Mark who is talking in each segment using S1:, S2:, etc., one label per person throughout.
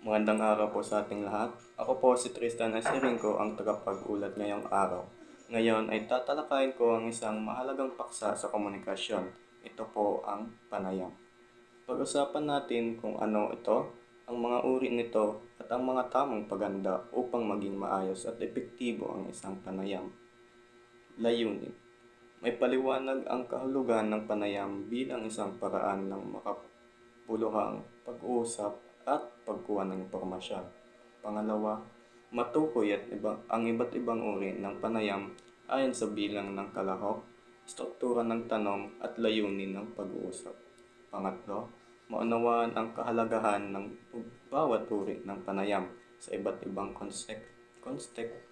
S1: Magandang araw po sa ating lahat. Ako po si Tristan Asirinco, ang tagapag-ulat ngayong araw. Ngayon ay tatalakayin ko ang isang mahalagang paksa sa komunikasyon. Ito po ang panayam. Pag-usapan natin kung ano ito, ang mga uri nito at ang mga tamang paghanda upang maging maayos at epektibo ang isang panayam. Layunin. May paliwanag ang kahulugan ng panayam bilang isang paraan ng makapuluhang pag-uusap at pagkuha ng impormasyon. Pangalawa, matukoy ang iba't ibang uri ng panayam ayon sa bilang ng kalahok, struktura ng tanong at layunin ng pag-uusap. Pangatlo, maunawaan ang kahalagahan ng bawat uri ng panayam sa iba't ibang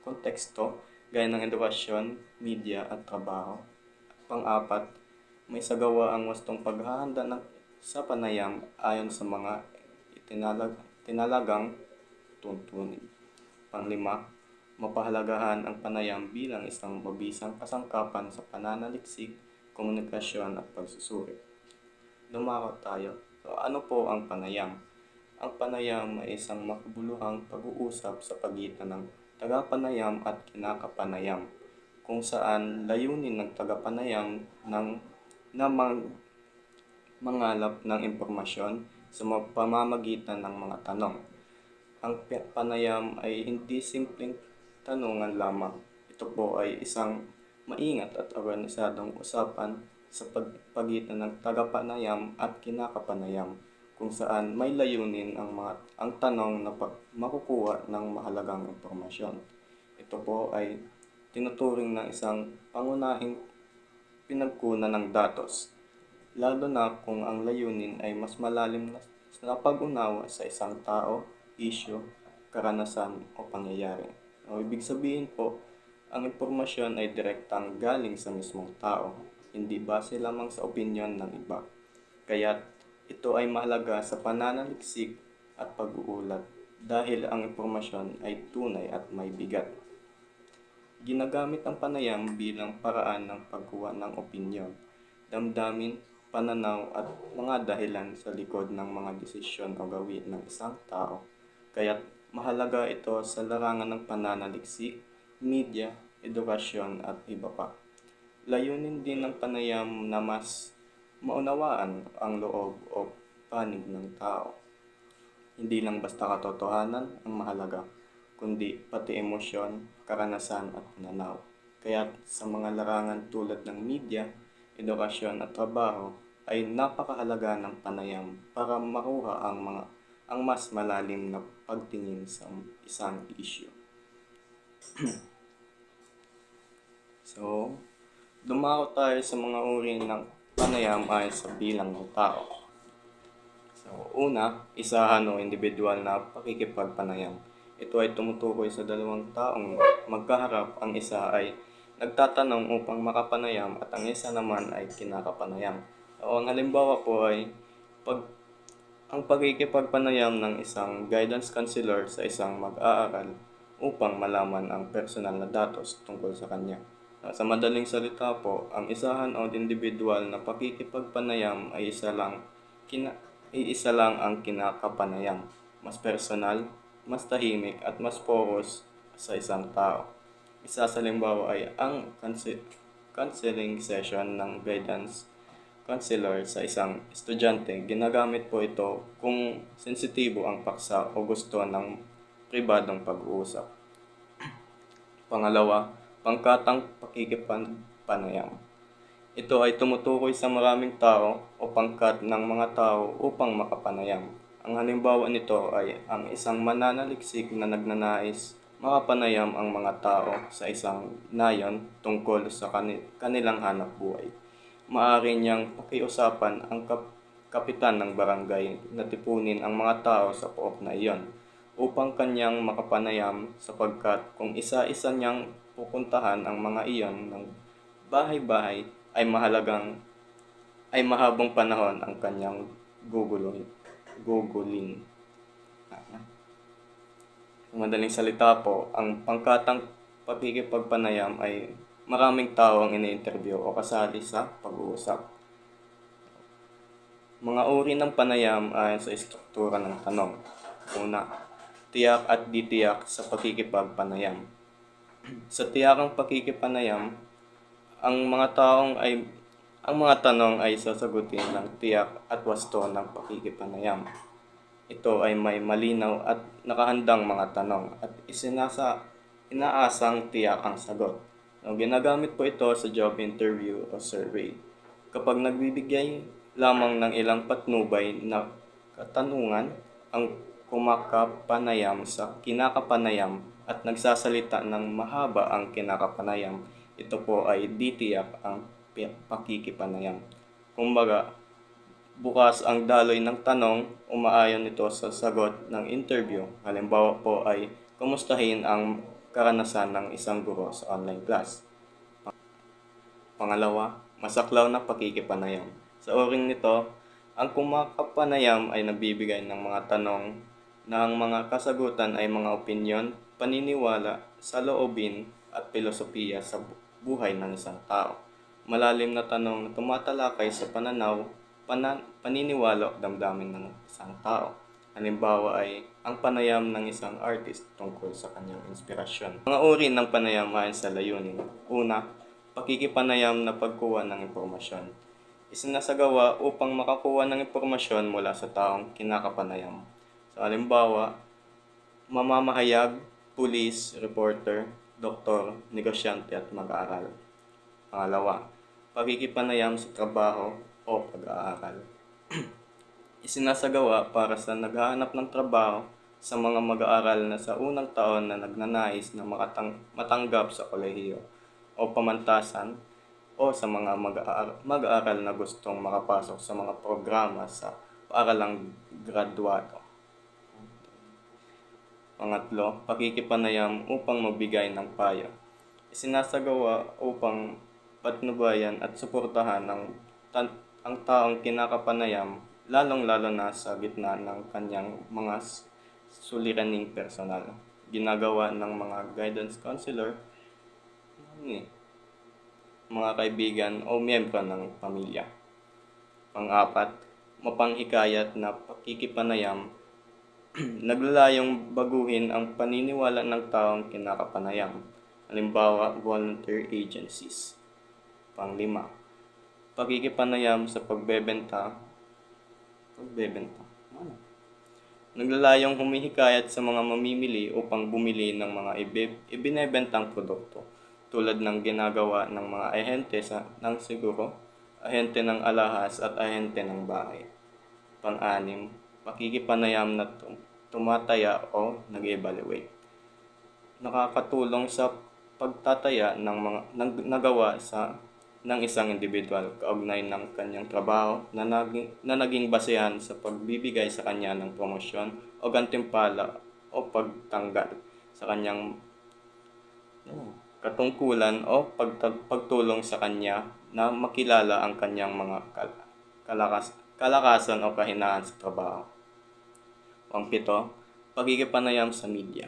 S1: konteksto gaya ng edukasyon, media at trabaho. Pang-apat, may sagawa ang wastong paghahanda sa panayam ayon sa mga tinalagang tuntunin. Panglima, mapahalagahan ang panayam bilang isang mabisang kasangkapan sa pananaliksik, komunikasyon at pagsusuri. Lumako tayo. So, ano po ang panayam? Ang panayam ay isang makabuluhang pag-uusap sa pagitan ng tagapanayam at kinakapanayam, kung saan layunin ng tagapanayam na mangalap ng impormasyon sa pamamagitan ng mga tanong. Ang panayam ay hindi simpleng tanungan lamang. Ito po ay isang maingat at organisadong usapan sa pagitan ng tagapanayam at kinakapanayam, kung saan may layunin ang tanong na makukuha ng mahalagang impormasyon. Ito po ay tinuturing ng isang pangunahing pinagkunan ng datos, lalo na kung ang layunin ay mas malalim na pag-unawa sa isang tao, isyu, karanasan o pangyayari. O ibig sabihin po, ang impormasyon ay direktang galing sa mismong tao, hindi base lamang sa opinyon ng iba. Kaya ito ay mahalaga sa pananaliksik at pag-uulat dahil ang impormasyon ay tunay at may bigat. Ginagamit ang panayam bilang paraan ng pagkuha ng opinyon, damdamin, pananaw at mga dahilan sa likod ng mga desisyon o gawin ng isang tao. Kaya't mahalaga ito sa larangan ng pananaliksik, media, edukasyon at iba pa. Layunin din ng panayam na mas maunawaan ang loob o panig ng tao. Hindi lang basta katotohanan ang mahalaga, kundi pati emosyon, karanasan at pananaw. Kaya sa mga larangan tulad ng media, edukasyon at trabaho ay napakahalaga ng panayam para makuha ang mas malalim na pagtingin sa isang issue. So, dumako tayo sa mga uri ng panayam ayon sa bilang ng tao. So, una, isahan o individual na pakikipagpanayam. Ito ay tumutukoy sa dalawang taong magkaharap. Ang isa ay nagtatanong upang makapanayam at ang isa naman ay kinakapanayam. So, ang halimbawa po ay ang pagkikipagpanayam ng isang guidance counselor sa isang mag-aaral upang malaman ang personal na datos tungkol sa kanya. Sa madaling salita po, ang isahan o individual na pakikipagpanayam ay isa lang ang kinakapanayam. Mas personal, mas tahimik at mas focus sa isang tao. Isa sa halimbawa ay ang counseling session ng guidance counselor sa isang estudyante. Ginagamit po ito kung sensitibo ang paksa o gusto ng pribadong pag-uusap. Pangalawa, pangkatang pakikipagpanayam. Ito ay tumutukoy sa maraming tao o pangkat ng mga tao upang makapanayam. Ang halimbawa nito ay ang isang mananaliksik na nagnanais makapanayam ang mga tao sa isang nayon tungkol sa kanilang hanap buhay. Maaari niyang pakiusapan ang kapitan ng barangay na tipunin ang mga tao sa pook na iyon upang kanyang makapanayam, sapagkat kung isa-isa niyang pupuntahan ang mga iyon ng bahay-bahay ay mahabang panahon ang kanyang gugulin. Madaling salita po, ang pangkatang pakikipagpanayam ay maraming tao ang ini-interview o kasali sa pag-uusap. Mga uri ng panayam ayon sa istruktura ng tanong. Una, tiyak at di tiyak sa pakikipagpanayam. Sa tiyakang pakikipanayam, ang mga taong ay ang mga tanong ay sasagutin ng tiyak at wasto ng pakikipanayam. Ito ay may malinaw at nakahandang mga tanong at inaasang tiyak ang sagot. Ginagamit po ito sa job interview o survey. Kapag nagbibigay lamang ng ilang patnubay na katanungan, ang kumakapanayam sa kinakapanayam at nagsasalita ng mahaba ang kinakapanayam, ito po ay di tiyak ang pakikipanayam. Kumbaga, bukas ang daloy ng tanong, umaayon ito sa sagot ng interview. Halimbawa po ay kumustahin ang karanasan ng isang guro sa online class. Pangalawa, masaklaw na pakikipanayam. Sa uring nito, ang kumakapanayam ay nagbibigay ng mga tanong na ang mga kasagutan ay mga opinyon, paniniwala, saloobin at filosofiya sa buhay ng isang tao. Malalim na tanong na tumatalakay sa pananaw, paniniwala at damdamin ng isang tao. Halimbawa ay ang panayam ng isang artist tungkol sa kanyang inspirasyon. Mga uri ng panayam ayon sa layunin. Una, pakikipanayam na pagkuha ng impormasyon. Isinasagawa upang makakuha ng impormasyon mula sa taong kinakapanayam. So, halimbawa, mamamahayag, pulis, reporter, doktor, negosyante at mag-aaral. Pangalawa, pakikipanayam sa trabaho o pag-aaral. Isinasagawa para sa naghahanap ng trabaho sa mga mag-aaral na sa unang taon na nagnanais na matanggap sa kolehiyo o pamantasan o sa mga mag-aaral na gustong makapasok sa mga programa sa paaralang graduado. Pangatlo, pakikipanayam upang magbigay ng payo. Isinasagawa upang patnubayan at suportahan ang taong kinakapanayam, lalong-lalo na sa gitna ng kanyang mga suliraning personal. Ginagawa ng mga guidance counselor, mga kaibigan o miyembro ng pamilya. Pang-apat, mapanghikayat na pakikipanayam. Naglalayong baguhin ang paniniwala ng taong kinakapanayam. Halimbawa, volunteer agencies. Pang-lima, pakikipanayam sa pagbebenta. Naglalayong humihikayat sa mga mamimili upang bumili ng mga ibinebentang produkto, tulad ng ginagawa ng mga ahente ng seguro, ahente ng alahas at ahente ng bahay. Pang-anim, pakikipanayam na tumataya o nag-evaluate. Nakakatulong sa pagtataya ng mga nagawa ng isang individual kaugnay ng kanyang trabaho na naging basehan sa pagbibigay sa kanya ng promosyon o gantimpala o pagtanggal sa kanyang katungkulan o pagtulong sa kanya na makilala ang kanyang mga kalakasan o kahinaan sa trabaho. Pang-pito, pakikipanayam sa media.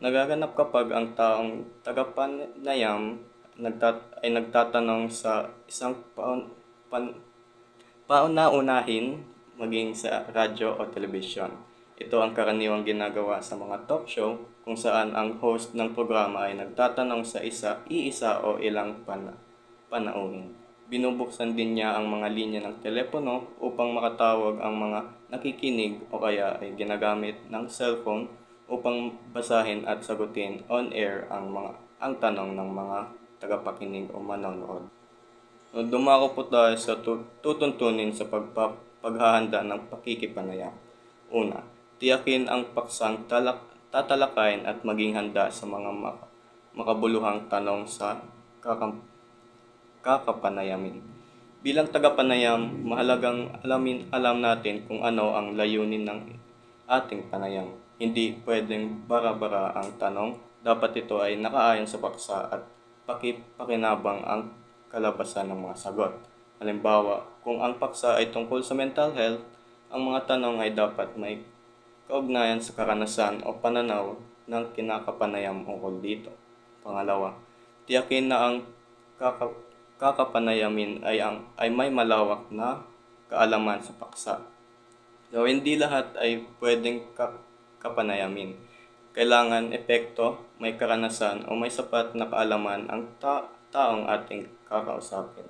S1: Nagaganap kapag ang taong tagapanayam ay nagtatanong sa isang pauna-unahin maging sa radyo o telebisyon. Ito ang karaniwang ginagawa sa mga talk show kung saan ang host ng programa ay nagtatanong sa iisa o ilang panauhin. Binubuksan din niya ang mga linya ng telepono upang makatawag ang mga nakikinig o kaya ay ginagamit ng cellphone upang basahin at sagutin on-air ang tanong ng mga tagapakinig o manonood. Dumako po tayo sa tutuntunin sa paghahanda ng pakikipanayam. Una, tiyakin ang paksang tatalakayin at maging handa sa mga makabuluhang tanong sa kakapanayamin. Bilang tagapanayam, mahalagang alam natin kung ano ang layunin ng ating panayam. Hindi pwedeng bara-bara ang tanong, dapat ito ay nakaayon sa paksa at pakinabang ang kalabasan ng mga sagot. Halimbawa, kung ang paksa ay tungkol sa mental health, ang mga tanong ay dapat may kaugnayan sa karanasan o pananaw ng kinakapanayam ukol dito. Pangalawa, tiyakin na ang kakapanayamin ay may malawak na kaalaman sa paksa. So, hindi lahat ay pwedeng kapanayamin. Kailangan epekto, may karanasan o may sapat na kaalaman ang taong ating kakausapin.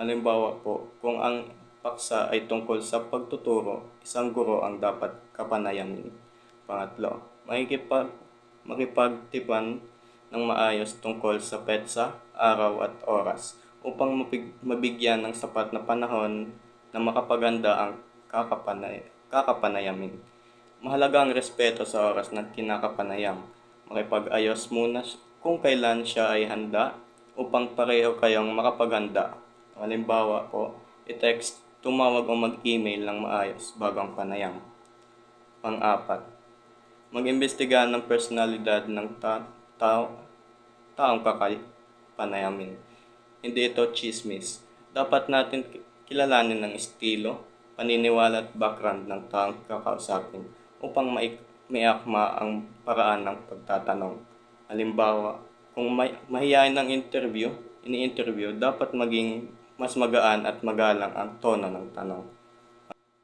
S1: Halimbawa po, kung ang paksa ay tungkol sa pagtuturo, isang guro ang dapat kapanayamin. Pangatlo, makipagtipan ng maayos tungkol sa petsa, araw at oras upang mabigyan ng sapat na panahon na makapaganda ang kakapanayamin. Mahalaga ang respeto sa oras ng kinakapanayam. Makipag-ayos muna kung kailan siya ay handa upang pareho kayong makapaghanda. Halimbawa po, i-text, tumawag o mag-email ng maayos bago ang panayam. Pang-apat, mag-imbestiga ng personalidad ng taong kakapanayamin. Hindi ito chismis. Dapat natin kilalanin ang estilo, paniniwala at background ng taong kakausapin upang maikma ang paraan ng pagtatanong. Halimbawa, kung mahihayin ang ini-interview, dapat maging mas magaan at magalang ang tono ng tanong.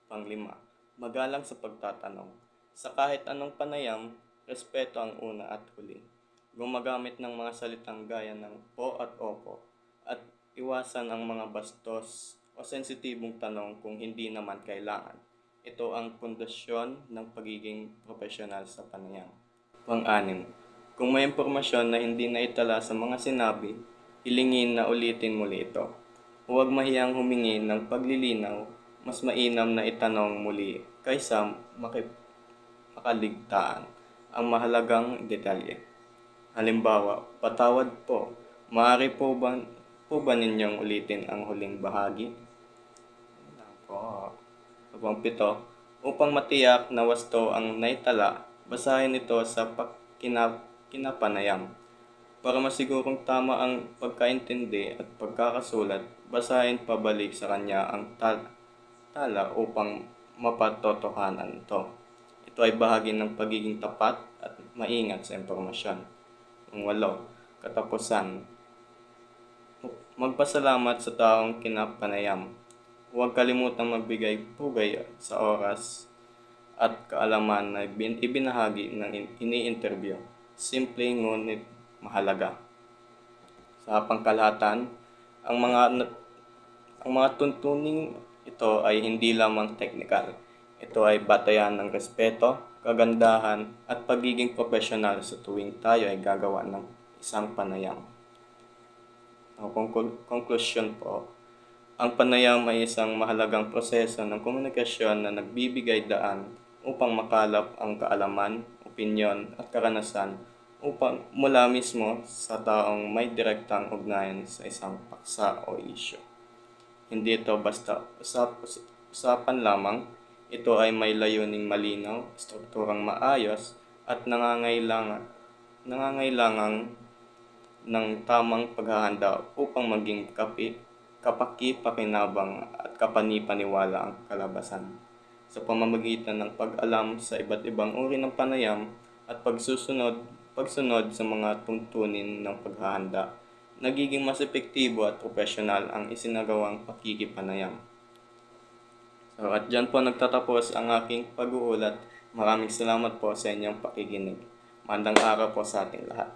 S1: Panglima, magalang sa pagtatanong. Sa kahit anong panayam, respeto ang una at huli. Gumagamit ng mga salitang gaya ng po at opo at iwasan ang mga bastos o sensitibong tanong kung hindi naman kailangan. Ito ang pundasyon ng pagiging profesional sa panayam. Pang-anim, kung may impormasyon na hindi naitala sa mga sinabi, hilingin na ulitin muli ito. Huwag mahiyang humingi ng paglilinaw, mas mainam na itanong muli kaysa makaligtaan ang mahalagang detalye. Halimbawa, patawad po, maaari po ba ninyong ulitin ang huling bahagi? Pang-pito, upang matiyak na wasto ang naitala, basahin ito sa kinapanayam. Para masigurong tama ang pagkaintindi at pagkakasulat, basahin pabalik sa kanya ang tala upang mapatotohanan ito. Ito ay bahagi ng pagiging tapat at maingat sa impormasyon. Pang-walo, katapusan. Magpasalamat sa taong kinapanayam. Huwag kalimutang magbigay pugay sa oras at kaalaman na ibinahagi ng ini-interview. Simple ngunit mahalaga. Sa pangkalahatan, ang mga tuntuning ito ay hindi lamang teknikal. Ito ay batayan ng respeto, kagandahan at pagiging profesional sa tuwing tayo ay gagawa ng isang panayam. Conclusion po, ang panayam ay isang mahalagang proseso ng komunikasyon na nagbibigay daan upang makalap ang kaalaman, opinyon at karanasan upang mula mismo sa taong may direktang ugnayan sa isang paksa o isyu. Hindi ito basta usapan lamang, ito ay may layuning malinaw, strukturang maayos at nangangailangan ng tamang paghahanda upang maging kapaki-pakinabang at kapani-paniwala ang kalabasan. Sa pamamagitan ng pag-alam sa iba't ibang uri ng panayam at pagsunod sa mga tuntunin ng paghahanda, nagiging mas epektibo at profesional ang isinagawang pakikipanayam. At dyan po nagtatapos ang aking pag-uulat. Maraming salamat po sa inyong pakikinig. Magandang araw po sa ating lahat.